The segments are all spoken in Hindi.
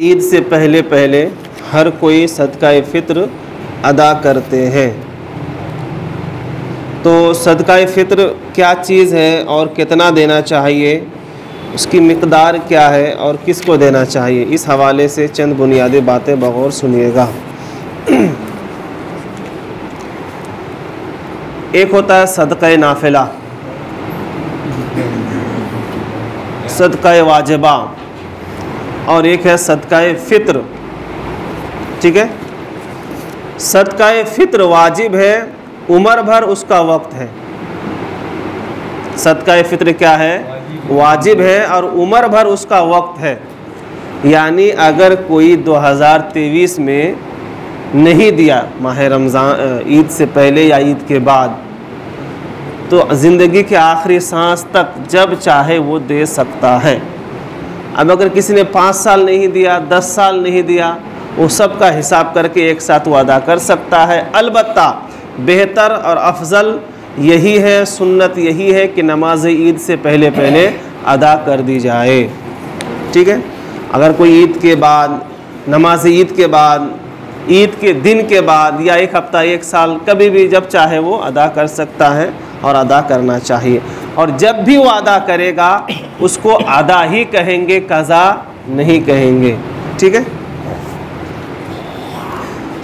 ईद से पहले पहले हर कोई सदका फ़ित्र अदा करते हैं। तो सदका फ़ित्र क्या चीज़ है और कितना देना चाहिए, उसकी मिक़दार क्या है और किसको देना चाहिए, इस हवाले से चंद बुनियादी बातें बगौर सुनिएगा। एक होता है सदका नाफिला, सदका वाजिबा, और एक है सदका फ़ित्र। ठीक है, सदका फ़ित्र वाजिब है, उम्र भर उसका वक्त है। सदका फ़ित्र क्या है? वाजिब है और उम्र भर उसका वक्त है। यानी अगर कोई 2023 में नहीं दिया, माह रमज़ान ईद से पहले या ईद के बाद, तो ज़िंदगी के आखिरी सांस तक जब चाहे वो दे सकता है। अब अगर किसी ने 5 साल नहीं दिया, 10 साल नहीं दिया, वो सब का हिसाब करके एक साथ वो अदा कर सकता है। अलबत्ता बेहतर और अफजल यही है, सुन्नत यही है कि नमाज ईद से पहले पहले अदा कर दी जाए। ठीक है, अगर कोई ईद के बाद, नमाज ईद के बाद, ईद के दिन के बाद या एक हफ़्ता, एक साल, कभी भी जब चाहे वो अदा कर सकता है और अदा करना चाहिए। और जब भी वो अदा करेगा उसको अदा ही कहेंगे, कज़ा नहीं कहेंगे। ठीक है,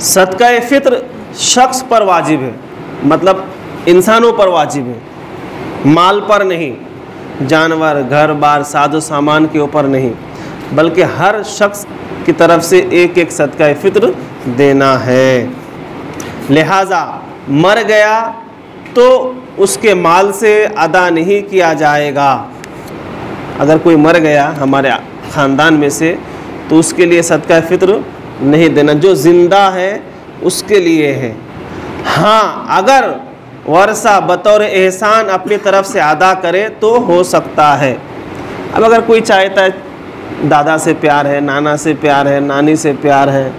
सदका फ़ित्र शख्स पर वाजिब है, मतलब इंसानों पर वाजिब है, माल पर नहीं, जानवर, घर बार, साजो सामान के ऊपर नहीं, बल्कि हर शख्स की तरफ से एक एक सदका फ़ित्र देना है। लिहाजा मर गया तो उसके माल से अदा नहीं किया जाएगा। अगर कोई मर गया हमारे ख़ानदान में से तो उसके लिए सदका फ़ित्र नहीं देना, जो ज़िंदा है उसके लिए है। हाँ, अगर वर्षा बतौर एहसान अपनी तरफ से अदा करे तो हो सकता है। अब अगर कोई चाहता है, दादा से प्यार है, नाना से प्यार है, नानी से प्यार है,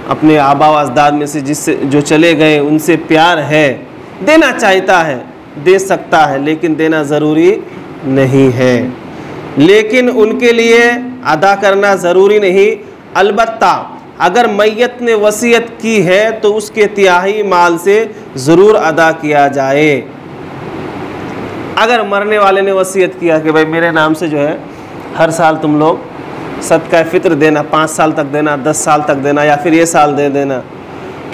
अपने आबा व अजदाद में से जिससे जो चले गए उनसे प्यार है, देना चाहता है, दे सकता है, लेकिन देना ज़रूरी नहीं है। लेकिन उनके लिए अदा करना ज़रूरी नहीं। अलबत्ता अगर मैयत ने वसीयत की है तो उसके तिहाई माल से ज़रूर अदा किया जाए। अगर मरने वाले ने वसीयत किया कि भाई मेरे नाम से जो है हर साल तुम लोग सदका फ़ित्र देना, 5 साल तक देना, 10 साल तक देना, या फिर ये साल दे देना,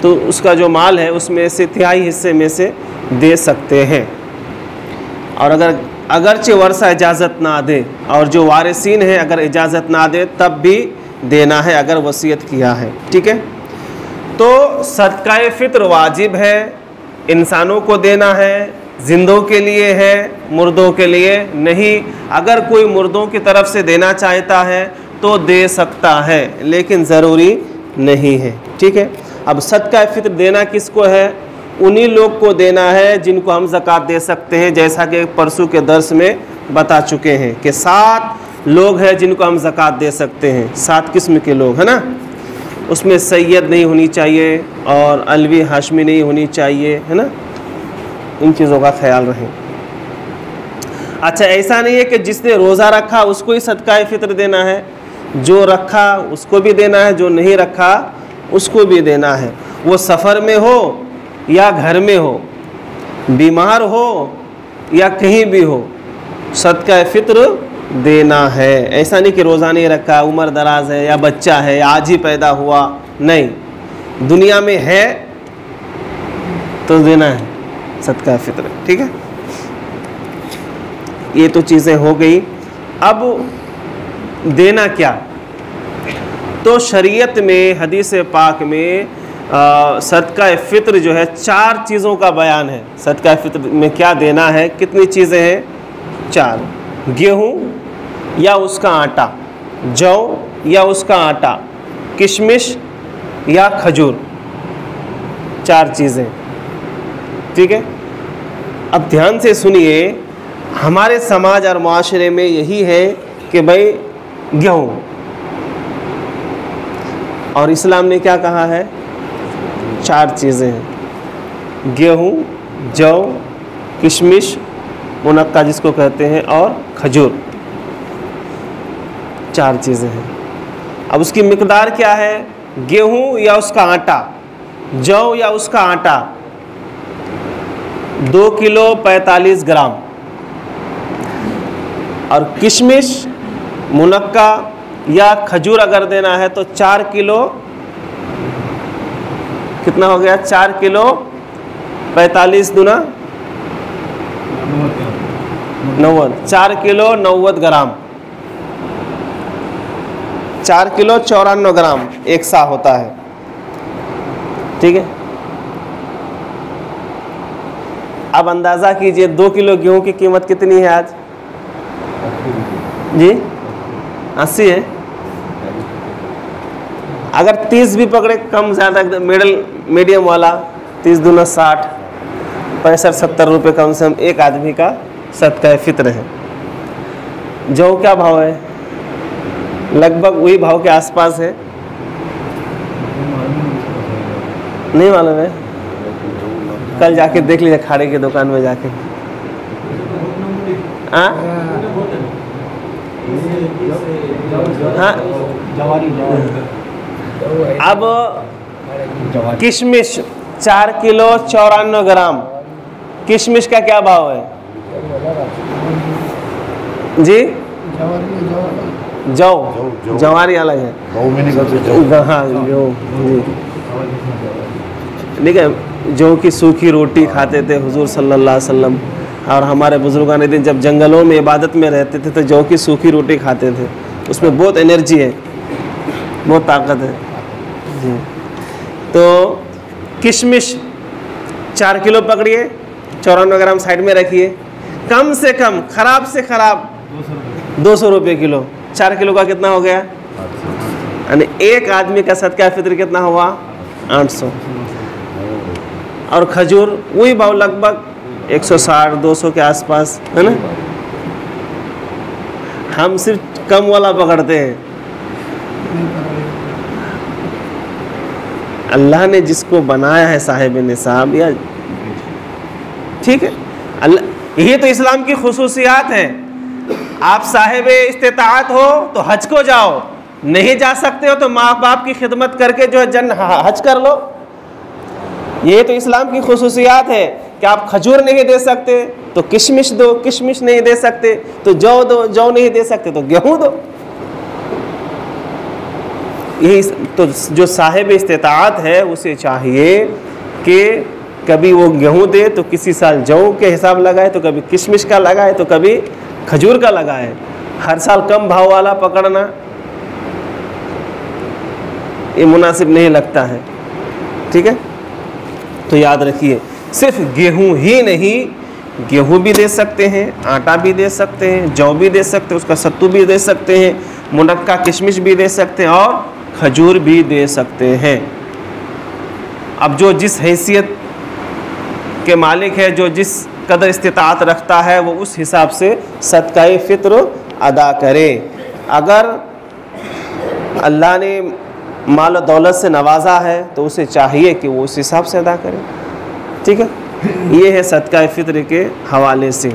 तो उसका जो माल है उसमें से तिहाई हिस्से में से दे सकते हैं। और अगरचे वर्षा इजाज़त ना दे और जो वारिसीन है अगर इजाज़त ना दे तब भी देना है, अगर वसीयत किया है। ठीक है, तो सदका फ़ित्र वाजिब है, इंसानों को देना है, जिंदों के लिए है, मुर्दों के लिए नहीं। अगर कोई मुर्दों की तरफ से देना चाहता है तो दे सकता है, लेकिन ज़रूरी नहीं है। ठीक है, अब सदका फ़ित्र देना किसको है? उन्हीं लोग को देना है जिनको हम ज़कात दे सकते हैं, जैसा कि परसों के दर्स में बता चुके हैं कि 7 लोग हैं जिनको हम ज़कात दे सकते हैं। 7 किस्म के लोग, है ना। उसमें सैयद नहीं होनी चाहिए और अलवी हाशमी नहीं होनी चाहिए, है ना। इन चीज़ों का ख्याल रखें। अच्छा, ऐसा नहीं है कि जिसने रोज़ा रखा उसको ही सदका फ़ित्र देना है, जो रखा उसको भी देना है, जो नहीं रखा उसको भी देना है। वो सफ़र में हो या घर में हो, बीमार हो या कहीं भी हो, सदका फ़ित्र देना है। ऐसा नहीं कि रोज़ा नहीं रखा, उम्र दराज है या बच्चा है या आज ही पैदा हुआ, नहीं, दुनिया में है तो देना है सदका फ़ित्र। ठीक है, ये तो चीज़ें हो गई। अब देना क्या? तो शरीयत में, हदीस पाक में सदका फ़ित्र जो है 4 चीज़ों का बयान है। सदका फ़ित्र में क्या देना है, कितनी चीज़ें हैं? 4। गेहूँ या उसका आटा, जौ या उसका आटा, किशमिश या खजूर, 4 चीज़ें। ठीक है, अब ध्यान से सुनिए, हमारे समाज और माशरे में यही है कि भाई गेहूँ, और इस्लाम ने क्या कहा है? 4 चीज़ें हैं, गेहूँ, जौ, किशमिश, मुनक्का जिसको कहते हैं, और खजूर, 4 चीज़ें हैं। अब उसकी मिकदार क्या है, गेहूं या उसका आटा, जौ या उसका आटा 2 किलो 45 ग्राम, और किशमिश, मुनक्का या खजूर अगर देना है तो 4 किलो, कितना हो गया, 4 किलो 45 दूना 90, 4 किलो 90 ग्राम, 4 किलो 94 ग्राम एक सा होता है। ठीक है, अब अंदाज़ा कीजिए 2 किलो गेहूं की कीमत कितनी है आज जी, 80 है। अगर 30 भी पकड़े, कम ज़्यादा मीडियम वाला, 30 दूना 60, 65-70 रुपये कम से कम एक आदमी का सदका फित्र है। जौ क्या भाव है, लगभग वही भाव के आसपास है, नहीं मालूम है, कल जाके देख लीजिए खाड़े की दुकान में जाके। हाँ हाँ, अब किशमिश 4 किलो 94 ग्राम, किशमिश का क्या भाव है जी, जौ, जवारी अलग है, हाँ जौ जी। ठीक है, जौ की सूखी रोटी खाते थे हुजूर सल्लल्लाहु अलैहि वसल्लम, और हमारे बुजुर्गान ने दिन जब जंगलों में इबादत में रहते थे तो जौ की सूखी रोटी खाते थे, उसमें बहुत एनर्जी है, बहुत ताकत है जी। तो किशमिश 4 किलो पकड़िए, 94 ग्राम साइड में रखिए, कम से कम खराब से खराब 200 रुपये किलो, 4 किलो का कितना हो गया, यानी एक आदमी का सदका फित्र कितना हुआ, 800। और खजूर वही भाव लगभग 160-200 के आसपास है ना। हम सिर्फ कम वाला पकड़ते हैं, अल्लाह ने जिसको बनाया है साहिब निसाब, या ठीक है, अल्लाह, यही तो इस्लाम की खुसूसियात है। आप साहिब इस्तिताअत हो तो हज को जाओ, नहीं जा सकते हो तो माँ बाप की खिदमत करके जो है हज कर लो। ये तो इस्लाम की खुसूसियात है कि आप खजूर नहीं दे सकते तो किशमिश दो, किशमिश नहीं दे सकते तो जौ दो, जौ नहीं दे सकते तो गेहूं दो। यही तो जो साहिब इस्तिताअत है उसे चाहिए कि कभी वो गेहूं दे तो किसी साल जौ के हिसाब लगाए, तो कभी किशमिश का लगाए, तो कभी खजूर का लगाए। हर साल कम भाव वाला पकड़ना ये मुनासिब नहीं लगता है। ठीक है, तो याद रखिए, सिर्फ गेहूं ही नहीं, गेहूं भी दे सकते हैं, आटा भी दे सकते हैं, जौ भी दे सकते हैं, उसका सत्तू भी दे सकते हैं, मुनक्का किशमिश भी दे सकते हैं, और खजूर भी दे सकते हैं। अब जो जिस हैसियत के मालिक है, जो जिस कदर इस्तिताअत रखता है, वो उस हिसाब से सदकाए फित्र अदा करे। अगर अल्लाह ने माल दौलत से नवाजा है तो उसे चाहिए कि वो उस हिसाब से अदा करे। ठीक है, ये है सदकाए फित्र के हवाले से।